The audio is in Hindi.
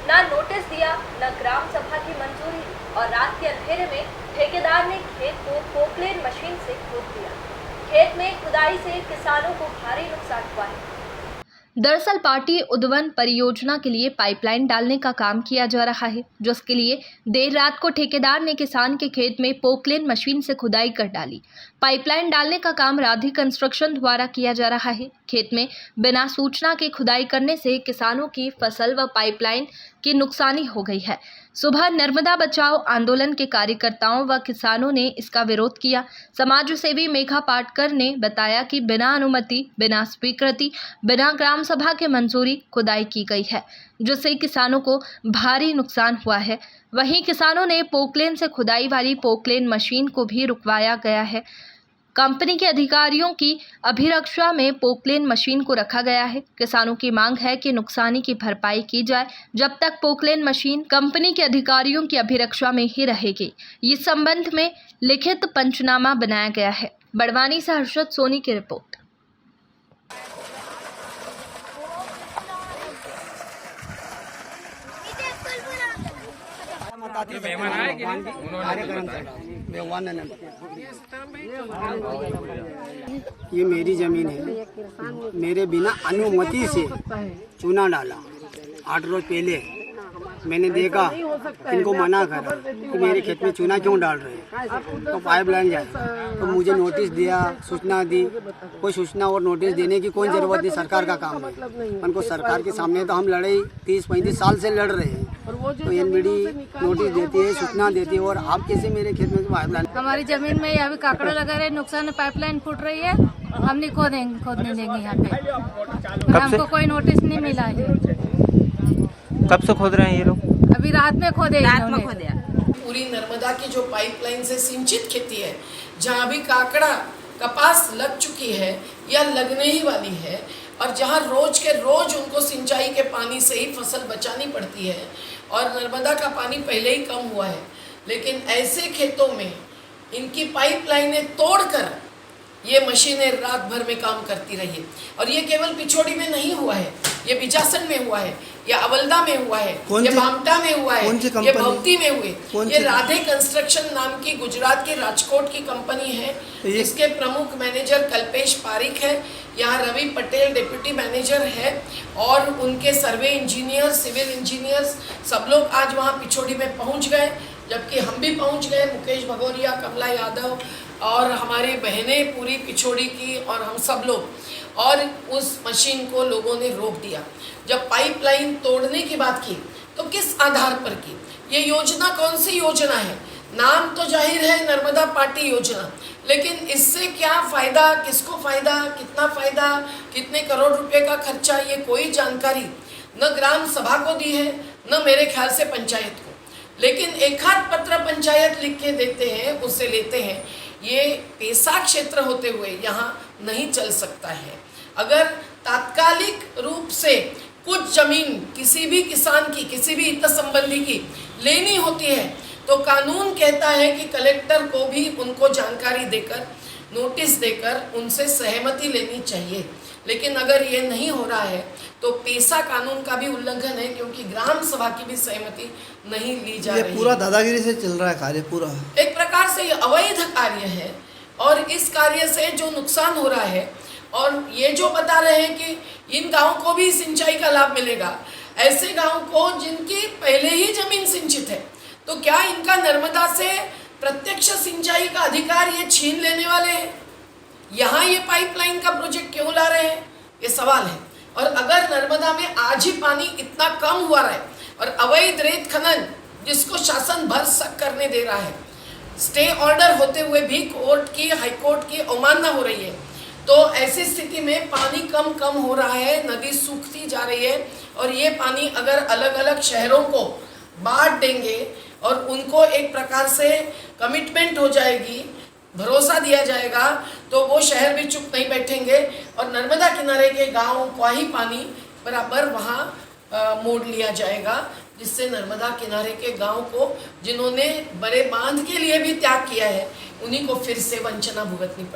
ना नोटिस दिया, न ग्राम सभा की मंजूरी और रात के अंधेरे में ठेकेदार ने खेत को पोकलेन मशीन से खोद दिया। खेत में खुदाई से किसानों को भारी नुकसान हुआ है। दरअसल पार्टी उद्वन परियोजना के लिए पाइपलाइन डालने का काम किया जा रहा है, जिसके लिए देर रात को ठेकेदार ने किसान के खेत में पोकलेन मशीन से खुदाई कर डाली। पाइपलाइन डालने का काम राधे कंस्ट्रक्शन द्वारा किया जा रहा है। खेत में बिना सूचना के खुदाई करने से किसानों की फसल व पाइपलाइन की नुकसानी हो गई है। सुबह नर्मदा बचाओ आंदोलन के कार्यकर्ताओं व किसानों ने इसका विरोध किया। समाज सेवी मेघा पाटकर ने बताया कि बिना अनुमति, बिना स्वीकृति, बिना ग्राम सभा के मंजूरी खुदाई की गई है, जिससे किसानों को भारी नुकसान हुआ है। वहीं किसानों ने पोकलेन से खुदाई वाली पोकलेन मशीन को भी रुकवाया गया है। कंपनी के अधिकारियों की अभिरक्षा में पोकलेन मशीन को रखा गया है। किसानों की मांग है कि नुकसानी की भरपाई की जाए, जब तक पोकलेन मशीन कंपनी के अधिकारियों की अभिरक्षा में ही रहेगी। इस संबंध में लिखित पंचनामा बनाया गया है। बड़वानी से हर्षद सोनी की रिपोर्ट। ये मेरी जमीन है, मेरे बिना अनुमति से चूना डाला। 8 रोज पहले मैंने देखा, इनको मना करा कि मेरे खेत में चूना क्यों डाल रहे हैं, तो पाइपलाइन जाए। तो मुझे नोटिस दिया, सूचना दी। कोई सूचना और नोटिस देने की कोई ज़रूरत नहीं, सरकार का काम है। उनको सरकार के सामने तो हम लड़ाई 30-35 साल से लड़ रहे हैं। तो एनबीडी नोटिस देती है, सूचना देती है, और आप कैसे मेरे खेत में पाइपलाइन। हमारी जमीन में अभी काकड़ा लगा रहे, नुकसान है, पाइपलाइन फूट रही है, हम नहीं खोदने देंगे यहाँ पे। हमको कोई नोटिस नहीं मिला है। कब से खोद रहे हैं ये लोग? अभी रात में खोदे। पूरी नर्मदा की जो पाइपलाइन से सिंचित खेती है, जहाँ भी काकड़ा कपास लग चुकी है या लगने ही वाली है, और जहाँ रोज के रोज उनको सिंचाई के पानी से ही फसल बचानी पड़ती है, और नर्मदा का पानी पहले ही कम हुआ है, लेकिन ऐसे खेतों में इनकी पाइपलाइनें तोड़कर ये मशीनें रात भर में काम करती रही। और ये केवल पिछोड़ी में नहीं हुआ है, ये बिजासन में हुआ है, या अवलदा में हुआ है, ये भामटा में हुआ है, ये भवती में हुए। ये राधे कंस्ट्रक्शन नाम की गुजरात की राजकोट की कंपनी है, इसके प्रमुख मैनेजर कल्पेश पारिक है। यहाँ रवि पटेल डिप्टी मैनेजर है, और उनके सर्वे इंजीनियर, सिविल इंजीनियर्स सब लोग आज वहाँ पिछोड़ी में पहुँच गए, जबकि हम भी पहुँच गए, मुकेश भगोरिया, कमला यादव और हमारी बहनें पूरी पिछोड़ी की, और हम सब लोग। और उस मशीन को लोगों ने रोक दिया। जब पाइपलाइन तोड़ने की बात की तो किस आधार पर की? ये योजना कौन सी योजना है? नाम तो जाहिर है नर्मदा पार्टी योजना, लेकिन इससे क्या फ़ायदा, किसको फ़ायदा, कितना फ़ायदा, कितने करोड़ रुपए का खर्चा, ये कोई जानकारी न ग्राम सभा को दी है, न मेरे ख्याल से पंचायत को। लेकिन एक आध पत्र पंचायत लिख के देते हैं, उससे लेते हैं। ये पेशा क्षेत्र होते हुए यहाँ नहीं चल सकता है। अगर तात्कालिक रूप से कुछ जमीन किसी भी किसान की, किसी भी हित संबंधी की लेनी होती है, तो कानून कहता है कि कलेक्टर को भी उनको जानकारी देकर, नोटिस देकर उनसे सहमति लेनी चाहिए। लेकिन अगर ये नहीं हो रहा है तो पेशा कानून का भी उल्लंघन है, क्योंकि ग्राम सभा की भी सहमति नहीं ली जा रही है। पूरा दादागिरी से चल रहा है कार्य, पूरा एक प्रकार से ये अवैध कार्य है, और इस कार्य से जो नुकसान हो रहा है, और ये जो बता रहे हैं कि इन गाँव को भी सिंचाई का लाभ मिलेगा, ऐसे गाँव को जिनकी पहले ही जमीन सिंचित है, तो क्या इनका नर्मदा से प्रत्यक्ष सिंचाई का अधिकार ये छीन लेने वाले हैं? यहाँ ये पाइपलाइन का प्रोजेक्ट क्यों ला रहे हैं, ये सवाल है। और अगर नर्मदा में आज ही पानी इतना कम हुआ है, और अवैध रेत खनन जिसको शासन भर सक करने दे रहा है, स्टे ऑर्डर होते हुए भी कोर्ट की, हाई कोर्ट की अवमानना हो रही है, तो ऐसी स्थिति में पानी कम हो रहा है, नदी सूखती जा रही है, और ये पानी अगर अलग अलग शहरों को बांट देंगे और उनको एक प्रकार से कमिटमेंट हो जाएगी, भरोसा दिया जाएगा, तो वो शहर भी चुप नहीं बैठेंगे, और नर्मदा किनारे के गाँव का ही पानी बराबर वहाँ मोड़ लिया जाएगा, जिससे नर्मदा किनारे के गांव को, जिन्होंने बड़े बांध के लिए भी त्याग किया है, उन्हीं को फिर से वंचना भुगतनी पड़ेगी।